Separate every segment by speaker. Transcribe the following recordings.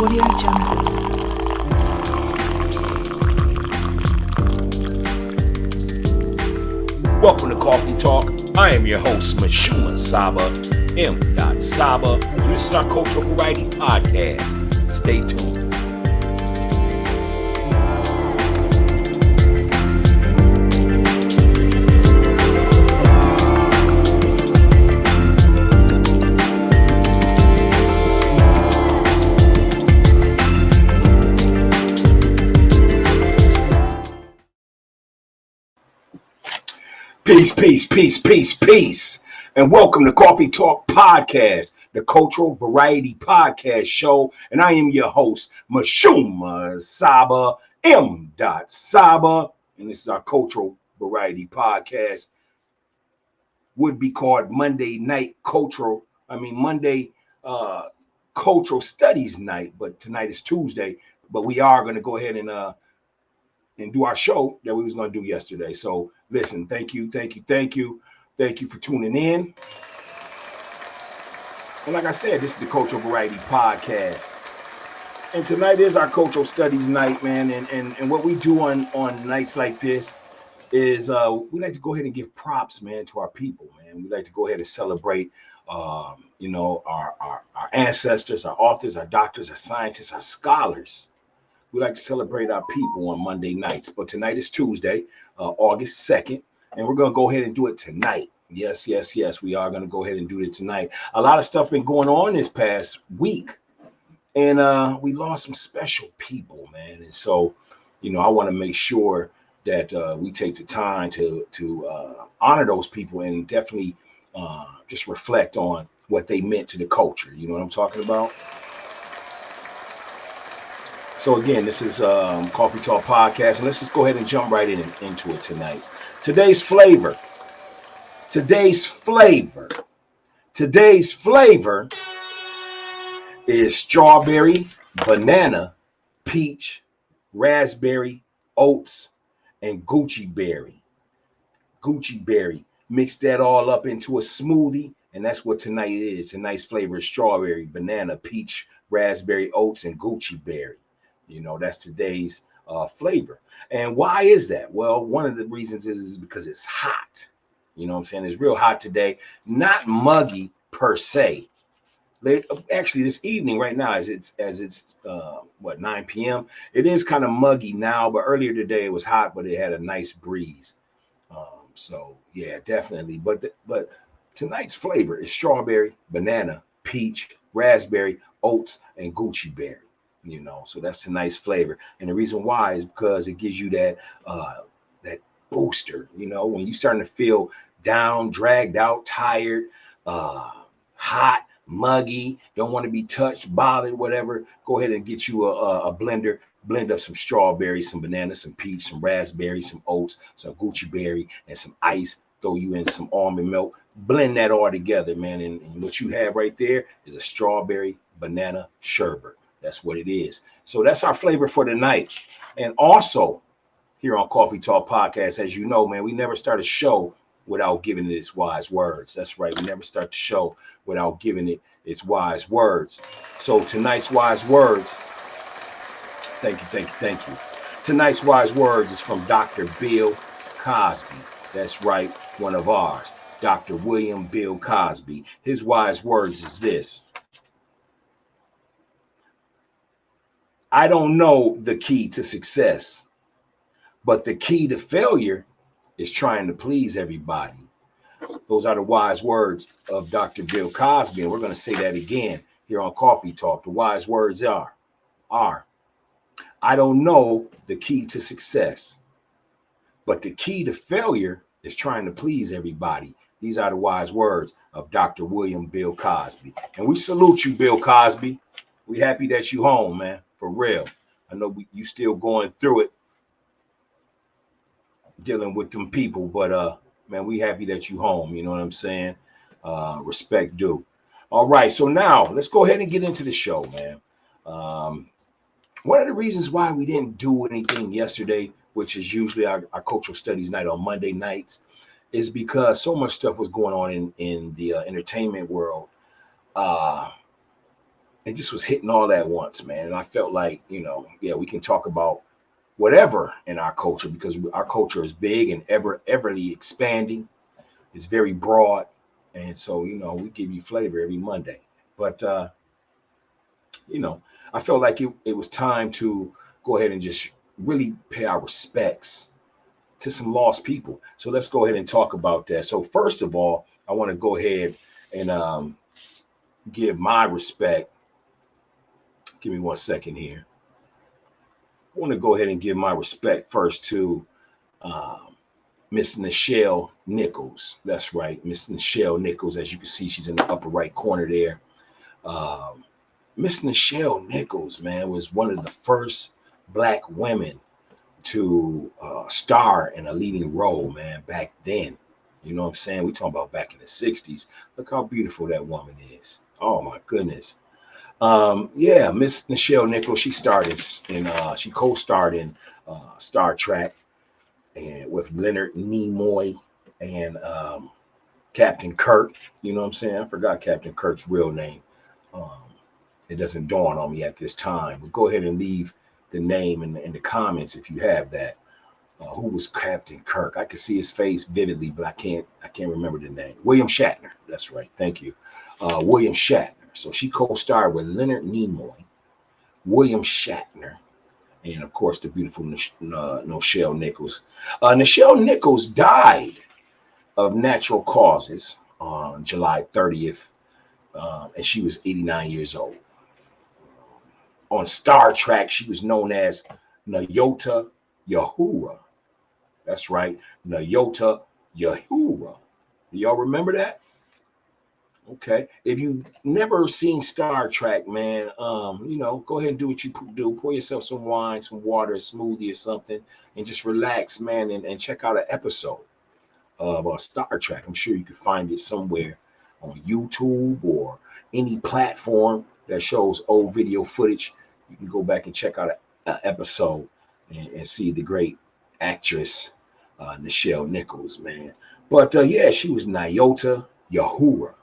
Speaker 1: Audio Jungle.
Speaker 2: Welcome to Coffee Talk. I am your host, MISHUMA SABA, M.SABA, and this is our Cultural Variety Podcast. Stay tuned. Peace, and welcome to Coffee Talk Podcast, the Cultural Variety Podcast show, and I am your host, MISHUMA SABA, M.SABA, and this is our Cultural Variety Podcast. Would be called Monday Cultural Studies Night, but tonight is Tuesday, but we are going to go ahead and do our show that we was going to do yesterday. So listen, thank you for tuning in. And like I said, this is the Cultural Variety Podcast. And tonight is our Cultural Studies Night, man. And what we do on nights like this is we like to go ahead and give props, man, to our people, man. We like to go ahead and celebrate, our ancestors, our authors, our doctors, our scientists, our scholars. We like to celebrate our people on Monday nights, but tonight is Tuesday, August 2nd, and we're going to go ahead and do it tonight. Yes, we are going to go ahead and do it tonight. A lot of stuff been going on this past week, and we lost some special people, man. And so, I want to make sure that we take the time to honor those people and definitely just reflect on what they meant to the culture. You know what I'm talking about? So again, this is Coffee Talk Podcast, and let's just go ahead and jump right into it tonight. Today's flavor is strawberry, banana, peach, raspberry, oats, and Gucci berry. Mix that all up into a smoothie, and that's what tonight is. Tonight's flavor is strawberry, banana, peach, raspberry, oats, and Gucci berry. That's today's flavor. And why is that? Well, one of the reasons is because it's hot. You know what I'm saying? It's real hot today. Not muggy per se. Actually, this evening right now, as it's 9 p.m., it is kind of muggy now, but earlier today it was hot, but it had a nice breeze. So yeah, definitely. But tonight's flavor is strawberry, banana, peach, raspberry, oats, and Gucci berry. So that's tonight's flavor. And the reason why is because it gives you that booster, when you're starting to feel down, dragged out, tired, hot, muggy, don't want to be touched, bothered, whatever. Go ahead and get you a blender, blend up some strawberry, some banana, some peach, some raspberry, some oats, some Gucci berry, and some ice. Throw you in some almond milk. Blend that all together, man. And what you have right there is a strawberry banana sherbet. That's what it is. So that's our flavor for tonight. And also, here on Coffee Talk Podcast, as you know, man, we never start a show without giving it its wise words. That's right. We never start the show without giving it its wise words. So tonight's wise words, thank you. Tonight's wise words is from Dr. Bill Cosby. That's right, one of ours, Dr. William Bill Cosby. His wise words is this: I don't know the key to success, but the key to failure is trying to please everybody. Those are the wise words of Dr. Bill Cosby, and we're going to say that again here on Coffee Talk. The wise words are, I don't know the key to success, but the key to failure is trying to please everybody. These are the wise words of Dr. William Bill Cosby. And we salute you, Bill Cosby. We happy that you home, man. For real. I know you still going through it, dealing with them people, but man, we happy that you home. You know what I'm saying? Respect due. All right, so now let's go ahead and get into the show, man. One of the reasons why we didn't do anything yesterday, which is usually our cultural studies night on Monday nights, is because so much stuff was going on in the entertainment world. it just was hitting all at once, man. And I felt like, yeah, we can talk about whatever in our culture, because our culture is big and everly expanding. It's very broad. And so, we give you flavor every Monday. But, I felt like it was time to go ahead and just really pay our respects to some lost people. So let's go ahead and talk about that. So first of all, I want to go ahead and give my respect. Give me 1 second here. I want to go ahead and give my respect first to Miss Nichelle Nichols. That's right, Miss Nichelle Nichols. As you can see, she's in the upper right corner there. Miss Nichelle Nichols, man, was one of the first Black women to star in a leading role, man, back then. You know what I'm saying? We talking about back in the 60s. Look how beautiful that woman is. Oh my goodness. Yeah, Miss Nichelle Nichols, she co-starred in Star Trek and with Leonard Nimoy and Captain Kirk. You know what I'm saying? I forgot Captain Kirk's real name. It doesn't dawn on me at this time. But go ahead and leave the name in the comments if you have that. Who was Captain Kirk? I can see his face vividly, but I can't remember the name. William Shatner. That's right. Thank you. William Shatner. So she co-starred with Leonard Nimoy, William Shatner, and of course the beautiful Nichelle Nichols. Nichelle Nichols died of natural causes on July 30th, and she was 89 years old. On Star Trek, she was known as Nyota Uhura. That's right, Nyota Uhura. Do y'all remember that? Okay. If you've never seen Star Trek, man, go ahead and do what you do. Pour yourself some wine, some water, a smoothie or something, and just relax, man, and check out an episode of Star Trek. I'm sure you can find it somewhere on YouTube or any platform that shows old video footage. You can go back and check out an episode and see the great actress Nichelle Nichols, man. But yeah, she was Nyota Uhura.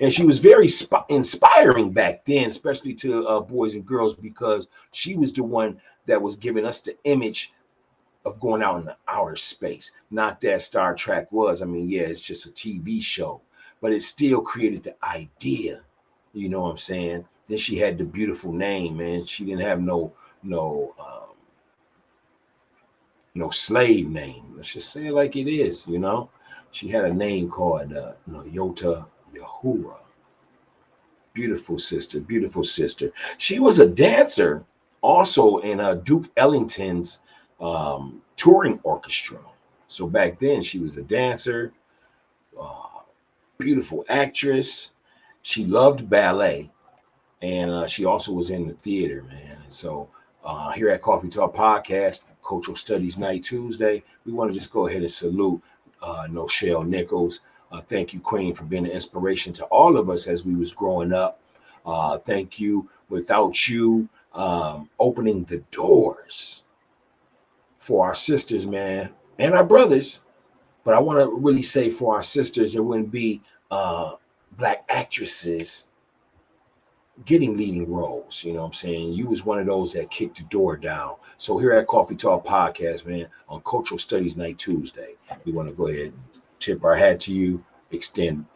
Speaker 2: And she was very inspiring back then, especially to boys and girls, because she was the one that was giving us the image of going out in the outer space. Not that Star Trek was. I mean, yeah, it's just a TV show, but it still created the idea. You know what I'm saying? Then she had the beautiful name, man. She didn't have no slave name. Let's just say it like it is, She had a name called Nyota Uhura. Beautiful sister, beautiful sister. She was a dancer also in Duke Ellington's touring orchestra. So back then she was a dancer, beautiful actress. She loved ballet, and she also was in the theater, man. And so here at Coffee Talk Podcast, Cultural Studies Night Tuesday, we want to just go ahead and salute Nichelle Nichols. Thank you, Queen, for being an inspiration to all of us as we was growing up. Thank you. Without you opening the doors for our sisters, man, and our brothers. But I want to really say for our sisters, there wouldn't be Black actresses getting leading roles. You know what I'm saying? You was one of those that kicked the door down. So here at Coffee Talk Podcast, man, on Cultural Studies Night Tuesday, we want to go ahead and tip our hat to you, extend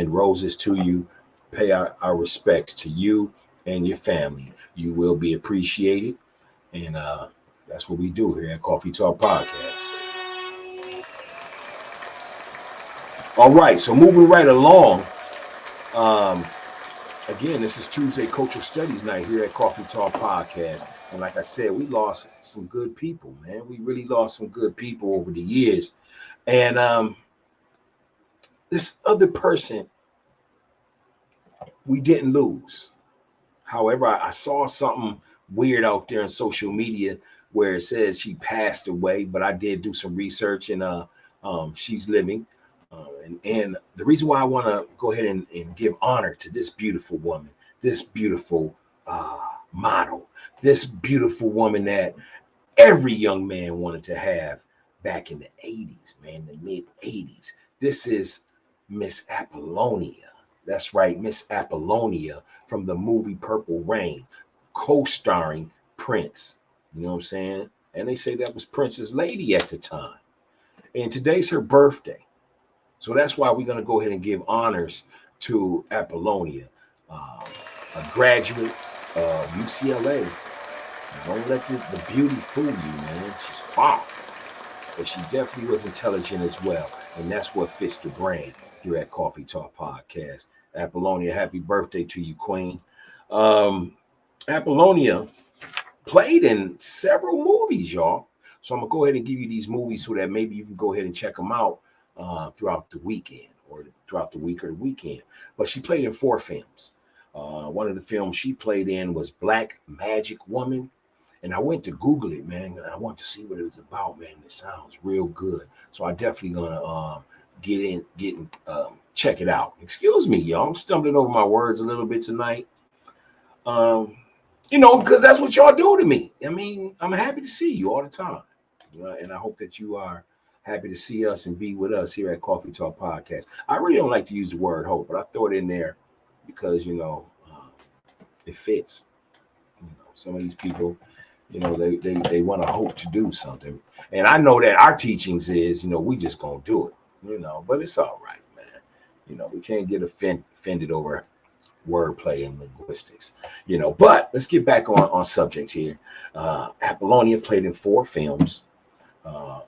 Speaker 2: roses to you, pay our respects to you and your family. You will be appreciated. And that's what we do here at Coffee Talk Podcast. All right, so moving right along. Again, this is Tuesday Cultural Studies Night here at Coffee Talk Podcast. And like I said, we lost some good people, man. We really lost some good people over the years. And this other person, we didn't lose. However, I saw something weird out there on social media where it says she passed away, but I did do some research, and she's living. And the reason why I want to go ahead and give honor to this beautiful woman, this beautiful model, this beautiful woman that every young man wanted to have back in the 80s, man, the mid 80s. This is Miss Apollonia. That's right, Miss Apollonia from the movie Purple Rain, co-starring Prince. You know what I'm saying? And they say that was Prince's lady at the time. And today's her birthday. So that's why we're going to go ahead and give honors to Apollonia, a graduate of UCLA. Don't let the beauty fool you, man. She's fine. But she definitely was intelligent as well. And that's what fits the brain here at Coffee Talk Podcast. Apollonia, happy birthday to you, Queen. Apollonia played in several movies, y'all. So I'm going to go ahead and give you these movies so that maybe you can go ahead and check them out throughout the weekend or throughout the week or the weekend. But she played in 4 films. One of the films she played in was Black Magic Woman. And I went to Google it, man. And I want to see what it was about, man. It sounds real good. So I definitely gonna check it out. Excuse me, y'all. I'm stumbling over my words a little bit tonight. Because that's what y'all do to me. I mean, I'm happy to see you all the time. And I hope that you are happy to see us and be with us here at Coffee Talk Podcast. I really don't like to use the word hope, but I throw it in there because, it fits. Some of these people, they want to hope to do something. And I know that our teachings is, we just going to do it, but it's all right, man. We can't get offended over wordplay and linguistics, but let's get back on subject here. Apollonia played in 4 films.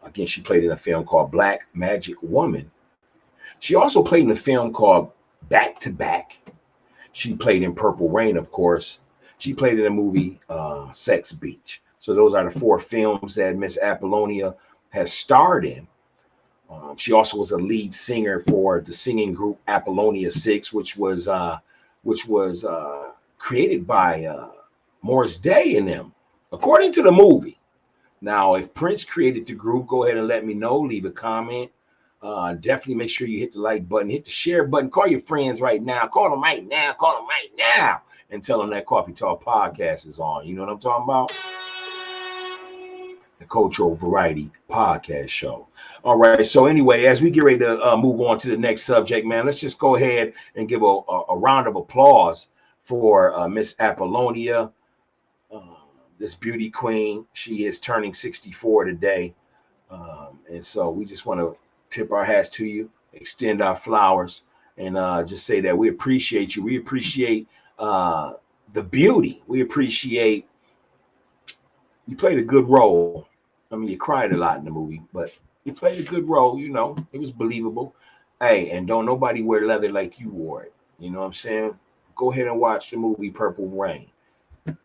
Speaker 2: Again, she played in a film called Black Magic Woman. She also played in a film called Back to Back. She played in Purple Rain, of course. She played in a movie, Sex Beach. So those are the 4 films that Miss Apollonia has starred in. She also was a lead singer for the singing group Apollonia 6, which was created by Morris Day and them, according to the movie. Now, if Prince created the group, go ahead and let me know. Leave a comment. Definitely make sure you hit the like button, hit the share button. Call your friends right now. Call them right now. Call them right now. And tell them that Coffee Talk Podcast is on. You know what I'm talking about? The Cultural Variety Podcast Show. All right. So anyway, as we get ready to move on to the next subject, man, let's just go ahead and give a round of applause for Miss Apollonia, this beauty queen. She is turning 64 today. And so we just want to tip our hats to you, extend our flowers, and just say that we appreciate you. We appreciate the beauty. We appreciate you played a good role. I mean, you cried a lot in the movie, but you played a good role. It was believable. Hey, and don't nobody wear leather like you wore it. You know what I'm saying? Go ahead and watch the movie Purple Rain.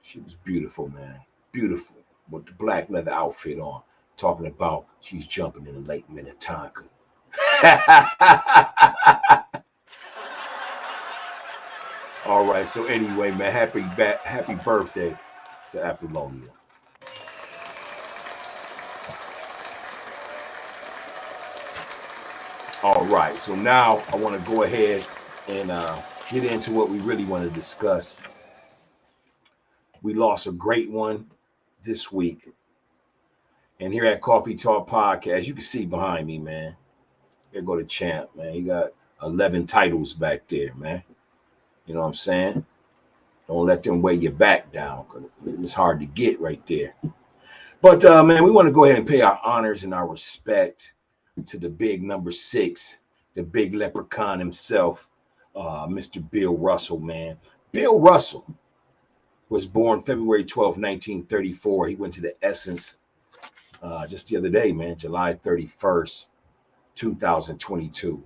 Speaker 2: She was beautiful, man. Beautiful with the black leather outfit on. Talking about she's jumping in the Lake Minnetonka. All right. So anyway, man, happy birthday to Apollonia. All right. So now I want to go ahead and get into what we really want to discuss. We lost a great one this week. And here at Coffee Talk Podcast, you can see behind me, man. There go the champ, man. He got 11 titles back there, man. You know what I'm saying? Don't let them weigh your back down, because it's hard to get right there. But, man, we want to go ahead and pay our honors and our respect to the big number 6, the big leprechaun himself, Mr. Bill Russell, man. Bill Russell was born February 12, 1934. He went to the Essence just the other day, man, July 31st, 2022.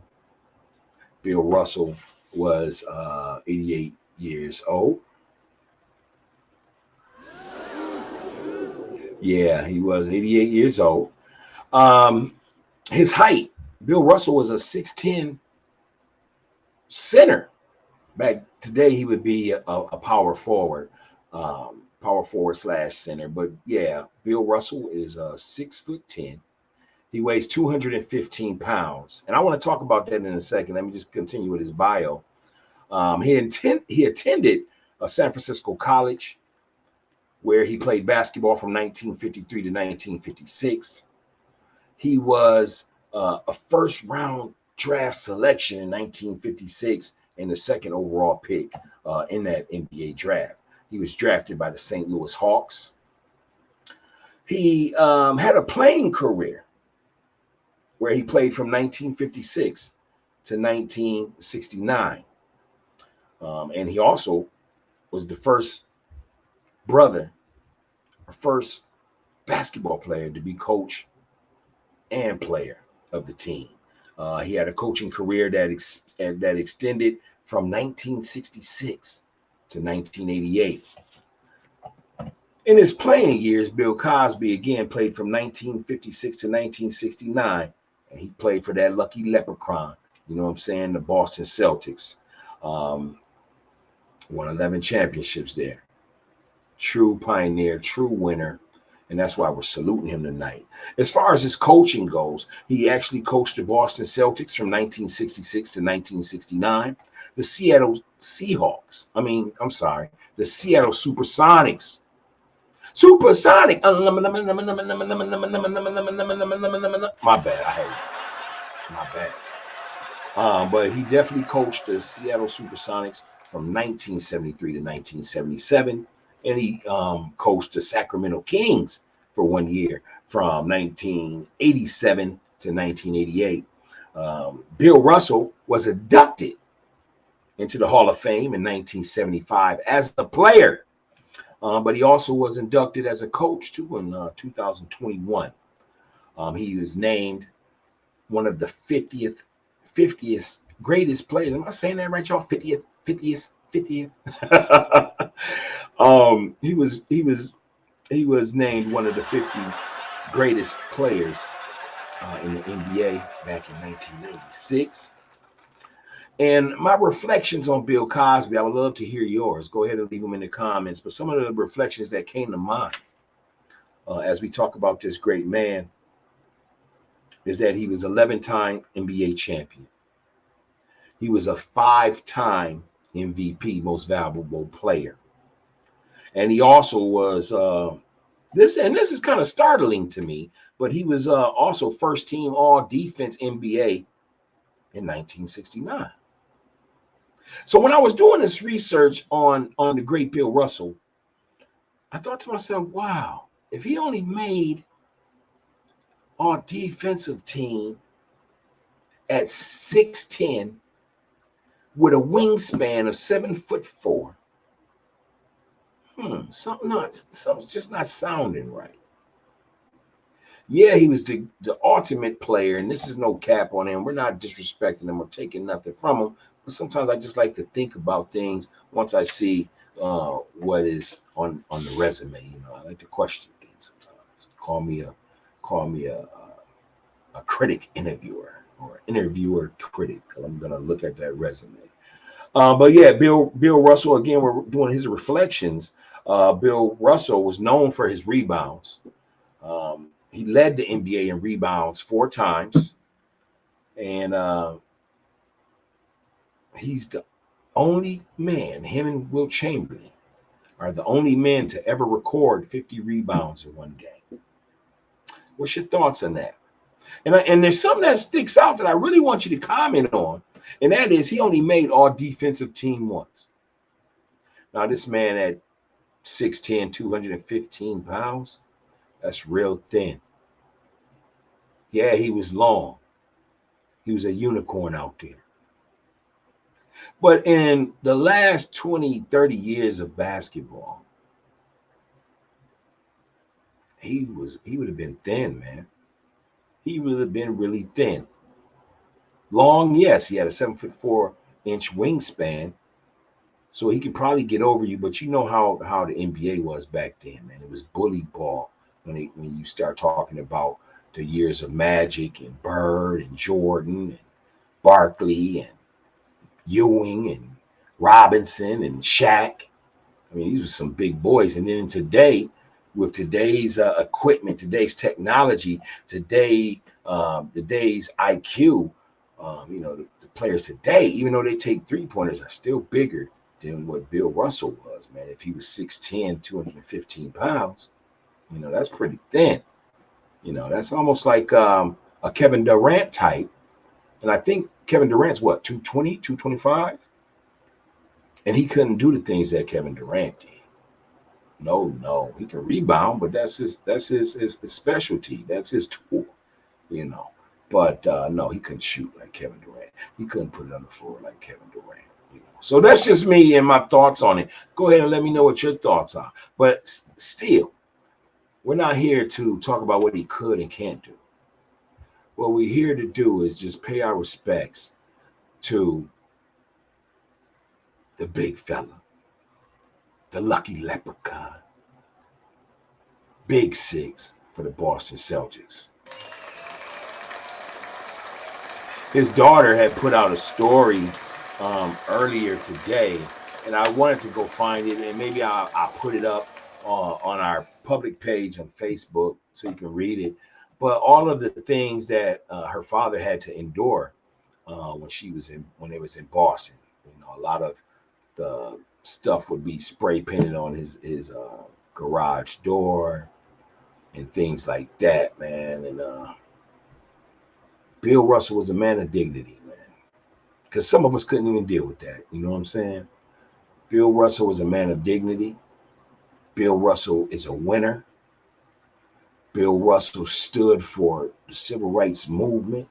Speaker 2: Bill Russell was 88 years old. Yeah, he was 88 years old. His height, Bill Russell was a 6'10" center. Back today, he would be a power forward. Power forward / center. But yeah, Bill Russell is 6'10". He weighs 215 pounds. And I want to talk about that in a second. Let me just continue with his bio. He attended San Francisco College, where he played basketball from 1953 to 1956. He was a first round draft selection in 1956 and the second overall pick in that NBA draft. He was drafted by the St. Louis Hawks. He had a playing career where he played from 1956 to 1969. And he also was the first basketball player to be coach and player of the team. He had a coaching career that extended from 1966 to 1988. In his playing years, Bill Cosby again played from 1956 to 1969, and he played for that lucky leprechaun, you know what I'm saying, the Boston Celtics. Won 11 championships there. True pioneer, true winner, and that's why we're saluting him tonight. As far as his coaching goes, he actually coached the Boston Celtics from 1966 to 1969. The Seattle Supersonics. Supersonic. My bad. I hate it. My bad. But he definitely coached the Seattle Supersonics from 1973 to 1977. And he coached the Sacramento Kings for 1 year from 1987 to 1988. Bill Russell was inducted into the Hall of Fame in 1975 as a player. But he also was inducted as a coach too in 2021. He was named one of the 50th greatest players. Am I saying that right, y'all? 50th. He was named one of the 50 greatest players in the NBA back in 1996. And my reflections on Bill Cosby, I would love to hear yours. Go ahead and leave them in the comments. But some of the reflections that came to mind as we talk about this great man is that he was 11-time NBA champion. He was a 5-time MVP, most valuable player. And he also was, this is kind of startling to me, but he was also first team all defense NBA in 1969. So when I was doing this research on the great Bill Russell, I thought to myself, wow, if he only made our defensive team at 6'10", with a wingspan of 7'4", something's just not sounding right. Yeah, he was the ultimate player, and this is no cap on him. We're not disrespecting him or taking nothing from him, but sometimes I just like to think about things once I see what is on the resume. You know, I like to question things sometimes. Call me a critic interviewer or interviewer critic. I'm gonna look at that resume. But yeah, Bill Russell, again, we're doing his reflections. Bill Russell was known for his rebounds. He led the NBA in rebounds 4 times. And he's the only man, him and Wilt Chamberlain are the only men to ever record 50 rebounds in one game. What's your thoughts on that? And there's something that sticks out that I really want you to comment on, and that is he only made all defensive team once. Now, this man at 6'10", 215 pounds, that's real thin. Yeah, he was long. He was a unicorn out there. But in the last 20, 30 years of basketball, he would have been thin, man. He would have been really thin. Long, yes, he had a 7'4" wingspan, so he could probably get over you. But you know how the NBA was back then, man. It was bully ball when you start talking about the years of Magic and Bird and Jordan and Barkley and Ewing and Robinson and Shaq. I mean, these were some big boys. And then today, with today's equipment, today's technology, today's IQ, the players today, even though they take 3-pointers, are still bigger than what Bill Russell was, man. If he was 6'10", 215 pounds, that's pretty thin. That's almost like a Kevin Durant type. And I think Kevin Durant's what, 220, 225? And he couldn't do the things that Kevin Durant did. No, he can rebound, but that's his specialty. That's his tool, you know. But no, he couldn't shoot like Kevin Durant. He couldn't put it on the floor like Kevin Durant. So that's just me and my thoughts on it. Go ahead and let me know what your thoughts are. But still, we're not here to talk about what he could and can't do. What we're here to do is just pay our respects to the big fella, the lucky leprechaun, Big Six for the Boston Celtics. His daughter had put out a story earlier today, and I wanted to go find it, and maybe I'll put it up on our public page on Facebook so you can read it. But all of the things that her father had to endure when they was in Boston, a lot of the stuff would be spray painted on his garage door and things like that, man. And Bill Russell was a man of dignity, man, because some of us couldn't even deal with that. You know what I'm saying? Bill Russell was a man of dignity. Bill Russell is a winner. Bill Russell stood for the civil rights movement.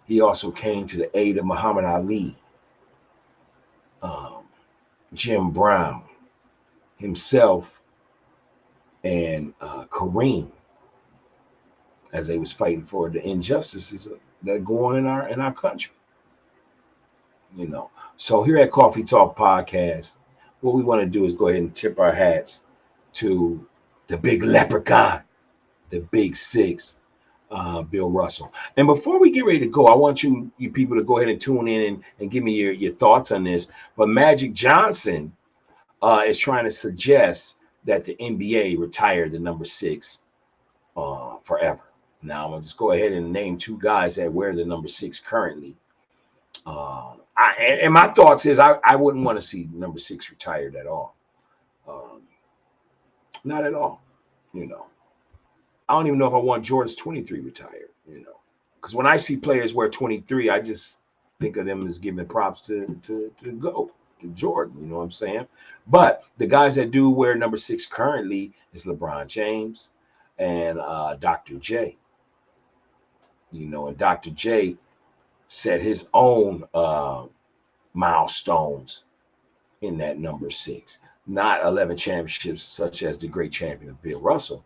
Speaker 2: He also came to the aid of Muhammad Ali, Jim Brown himself, and Kareem, as they was fighting for the injustices that go on in our country. So here at Coffee Talk Podcast, what we want to do is go ahead and tip our hats to the big leprechaun, the Big Six, Bill Russell. And before we get ready to go, I want you people to go ahead and tune in and give me your thoughts on this. But Magic Johnson is trying to suggest that the NBA retire the number 6 forever. Now, I'm going to just go ahead and name 2 guys that wear the number 6 currently. And my thoughts is I wouldn't want to see number 6 retired at all. Not at all, I don't even know if I want Jordan's 23 retired, because when I see players wear 23, I just think of them as giving props to Jordan, you know what I'm saying? But the guys that do wear number 6 currently is LeBron James and Dr. J. And Dr. J set his own milestones in that number 6. Not 11 championships such as the great champion of Bill Russell,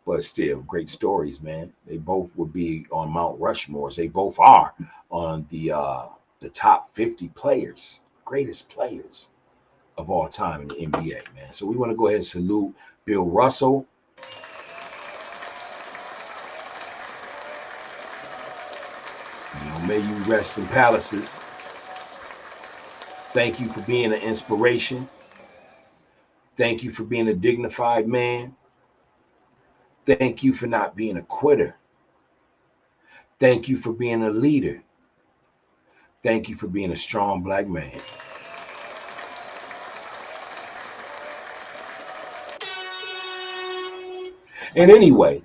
Speaker 2: but still great stories, man. They both would be on Mount Rushmore. They both are on the top 50 players, greatest players of all time in the NBA, man. So we want to go ahead and salute Bill Russell. May you rest in palaces. Thank you for being an inspiration. Thank you for being a dignified man. Thank you for not being a quitter. Thank you for being a leader. Thank you for being a strong black man. And anyway,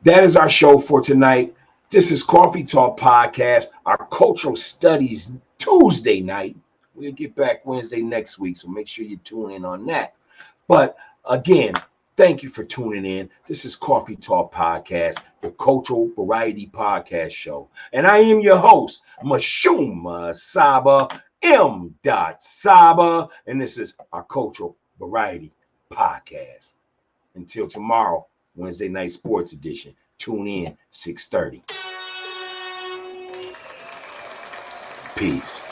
Speaker 2: that is our show for tonight. This is Coffee Talk Podcast, our Cultural Studies Tuesday night. We'll get back Wednesday next week, so make sure you tune in on that. But again, thank you for tuning in. This is Coffee Talk Podcast, the Cultural Variety Podcast show. And I am your host, MISHUMA SABA, M.SABA, and this is our Cultural Variety Podcast. Until tomorrow, Wednesday night sports edition. Tune in 6:30. Peace.